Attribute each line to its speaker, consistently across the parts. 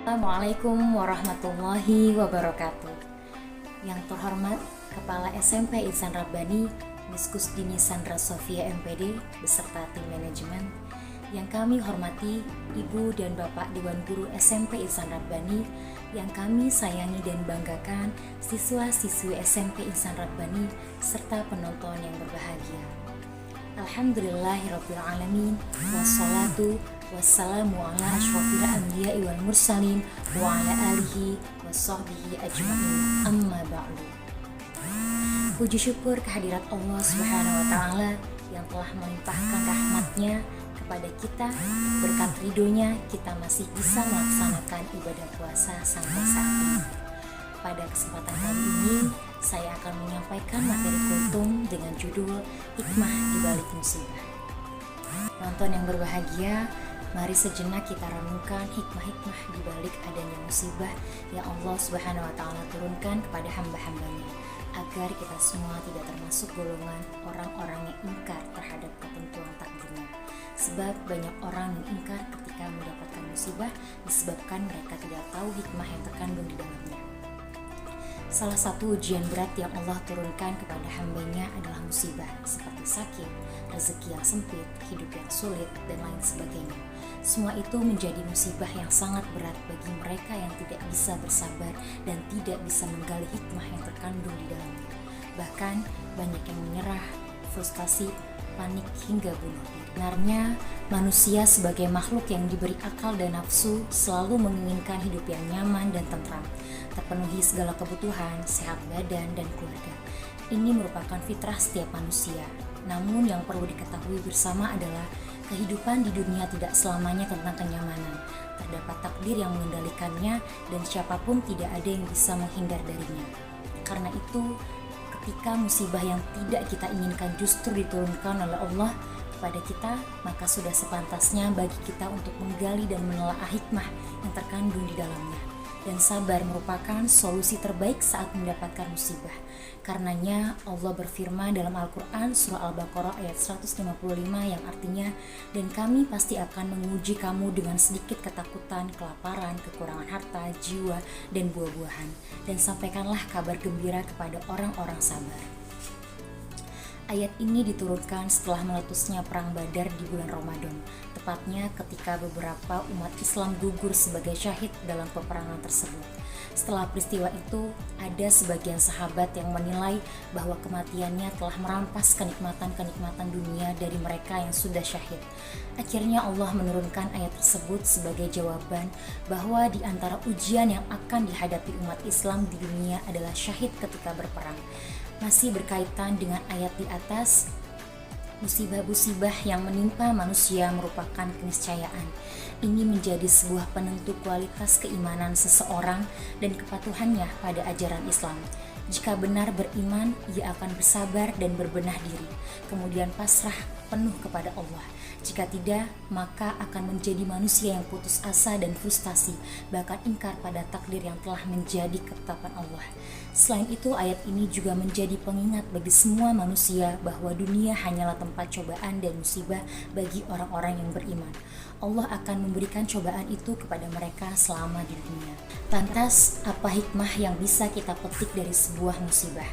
Speaker 1: Assalamualaikum warahmatullahi wabarakatuh. Yang terhormat Kepala SMP Ihsan Rabbani Miskus Dini Sandra Sofia MPD beserta tim manajemen. Yang kami hormati Ibu dan Bapak Dewan Guru SMP Ihsan Rabbani, yang kami sayangi dan banggakan siswa-siswi SMP Ihsan Rabbani serta penonton yang berbahagia. Alhamdulillahirabbil alamin, wassalatu wassalamu ala asyrofil anbiya'i wal mursalin wa ala alihi washabbihi ajma'in, amma ba'du. Puji syukur kehadirat Allah Subhanahu wa taala yang telah melimpahkan rahmatnya kepada kita. Berkat ridhonya kita masih bisa melaksanakan ibadah puasa sampai saat ini. Pada kesempatan kali ini saya akan menyampaikan materi kultum dengan judul Hikmah di Balik Musibah. Penonton yang berbahagia, mari sejenak kita renungkan hikmah-hikmah di balik adanya musibah yang Allah Subhanahu wa taala turunkan kepada hamba-hambanya, agar kita semua tidak termasuk golongan orang-orang yang ingkar terhadap ketentuan takdirnya. Sebab banyak orang yang ingkar ketika mendapatkan musibah disebabkan mereka tidak tahu hikmah yang terkandung di dalamnya. Salah satu ujian berat yang Allah turunkan kepada hambanya adalah musibah seperti sakit, rezeki yang sempit, hidup yang sulit, dan lain sebagainya. Semua itu menjadi musibah yang sangat berat bagi mereka yang tidak bisa bersabar dan tidak bisa menggali hikmah yang terkandung di dalamnya. Bahkan banyak yang menyerah, frustasi, panik hingga bunuh diri. Sebenarnya manusia sebagai makhluk yang diberi akal dan nafsu selalu menginginkan hidup yang nyaman dan tentram, terpenuhi segala kebutuhan, sehat badan dan keluarga. Ini merupakan fitrah setiap manusia. Namun yang perlu diketahui bersama adalah kehidupan di dunia tidak selamanya tentang kenyamanan. Terdapat takdir yang mengendalikannya dan siapapun tidak ada yang bisa menghindar darinya. Karena itu, ketika musibah yang tidak kita inginkan justru diturunkan oleh Allah kepada kita, maka sudah sepantasnya bagi kita untuk menggali dan menelaah hikmah yang terkandung di dalamnya. Dan sabar merupakan solusi terbaik saat mendapatkan musibah. Karenanya Allah berfirman dalam Al-Quran surah Al-Baqarah ayat 155 yang artinya, dan kami pasti akan menguji kamu dengan sedikit ketakutan, kelaparan, kekurangan harta, jiwa, dan buah-buahan. Dan sampaikanlah kabar gembira kepada orang-orang sabar. Ayat ini diturunkan setelah meletusnya Perang Badar di bulan Ramadan, tepatnya ketika beberapa umat Islam gugur sebagai syahid dalam peperangan tersebut. Setelah peristiwa itu, ada sebagian sahabat yang menilai bahwa kematiannya telah merampas kenikmatan-kenikmatan dunia dari mereka yang sudah syahid. Akhirnya Allah menurunkan ayat tersebut sebagai jawaban bahwa di antara ujian yang akan dihadapi umat Islam di dunia adalah syahid ketika berperang. Masih berkaitan dengan ayat di atas, musibah-musibah yang menimpa manusia merupakan keniscayaan. Ini menjadi sebuah penentu kualitas keimanan seseorang dan kepatuhannya pada ajaran Islam. Jika benar beriman, ia akan bersabar dan berbenah diri, kemudian pasrah penuh kepada Allah. Jika tidak, maka akan menjadi manusia yang putus asa dan frustasi, bahkan ingkar pada takdir yang telah menjadi ketetapan Allah. Selain itu, ayat ini juga menjadi pengingat bagi semua manusia bahwa dunia hanyalah tempat cobaan dan musibah bagi orang-orang yang beriman. Allah akan memberikan cobaan itu kepada mereka selama di dunia. Lantas, apa hikmah yang bisa kita petik dari sebuah musibah?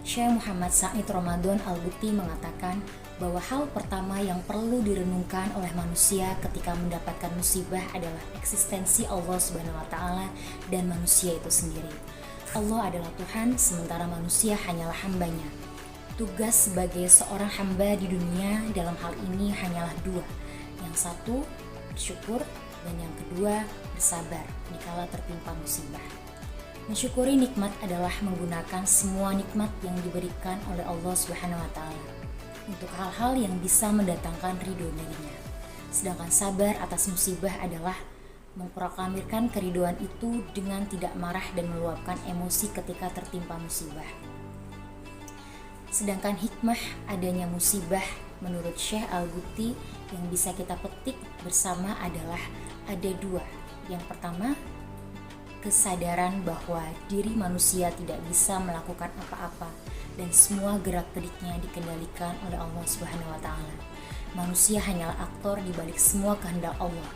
Speaker 1: Syekh Muhammad Said Ramadan Al-Buti mengatakan bahwa hal pertama yang perlu direnungkan oleh manusia ketika mendapatkan musibah adalah eksistensi Allah Subhanahu wa taala dan manusia itu sendiri. Allah adalah Tuhan, sementara manusia hanyalah hambanya. Tugas sebagai seorang hamba di dunia dalam hal ini hanyalah dua. Yang satu, bersyukur, dan yang kedua, bersabar dikala tertimpa musibah. Mensyukuri nikmat adalah menggunakan semua nikmat yang diberikan oleh Allah Subhanahu wa taala untuk hal-hal yang bisa mendatangkan ridho darinya. Sedangkan sabar atas musibah adalah memproklamirkan keriduan itu dengan tidak marah dan meluapkan emosi ketika tertimpa musibah. Sedangkan hikmah adanya musibah menurut Syekh Al-Buti yang bisa kita petik bersama adalah ada dua. Yang pertama, kesadaran bahwa diri manusia tidak bisa melakukan apa-apa dan semua gerak-geriknya dikendalikan oleh Allah Subhanahu wa taala. Manusia hanyalah aktor di balik semua kehendak Allah.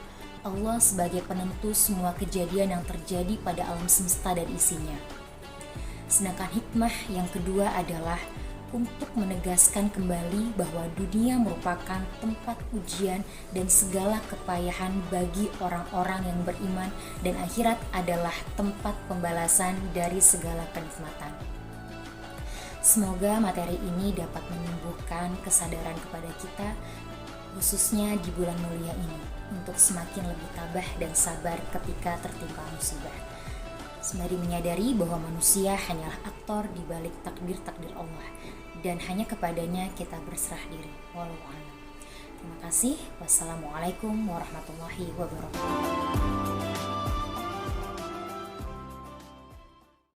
Speaker 1: Allah sebagai penentu semua kejadian yang terjadi pada alam semesta dan isinya. Sedangkan hikmah yang kedua adalah untuk menegaskan kembali bahwa dunia merupakan tempat ujian dan segala kepayahan bagi orang-orang yang beriman, dan akhirat adalah tempat pembalasan dari segala kenikmatan. Semoga materi ini dapat menumbuhkan kesadaran kepada kita, khususnya di bulan mulia ini, untuk semakin lebih tabah dan sabar ketika tertimpa musibah. Sembari menyadari bahwa manusia hanyalah aktor di balik takdir-takdir Allah, dan hanya kepadanya kita berserah diri. Wallahu a'lam. Terima kasih. Wassalamualaikum warahmatullahi wabarakatuh.